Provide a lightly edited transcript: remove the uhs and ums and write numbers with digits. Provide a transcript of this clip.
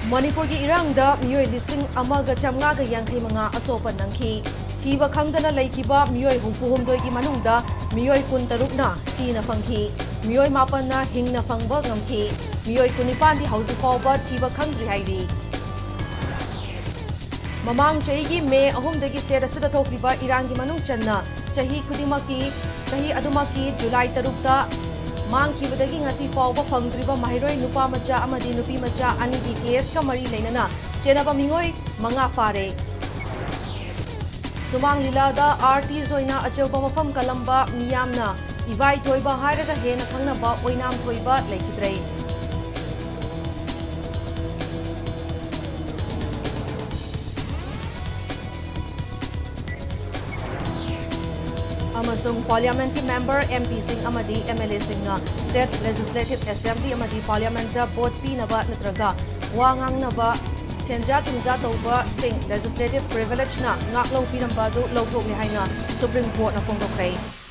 Manipur ki irangda miyoi lising amaga chamnga ga yankai manga asopa nangki. Kiba khangdana laikiba miyoi humpuhumdoi ki manungda miyoi kun tarukna sina fangki. Miyoi mapanna hingna fangba ngamki. Miyoi kunipan di hausi fawba kiba khangdri hairi. Mamang chahi May ahumdagi sera sida thokriba irangi manung channa chahi adumaki July tarukta Mangkibadagi ngasi fawba fangdriba mahiroi nupa macha amadi nupi macha ani di case ka mari leinana chenaba mingoi manga fare Sumang lilada RT zoina achauba mafam kalamba miyamna ibai thoiba hairaga hena khangnaba oinam thoiba leikidrei Amasung Parliamentary Member MP Singh Amadi MLA Singh Set Legislative Assembly Amadi Parliament Vote Pinaba Natraga Wangang Naba Senja Tumja Toba Singh Legislative Privilege na Ngaklong Pinambadu Lawthok ni Haina Supreme Court na Fongtokray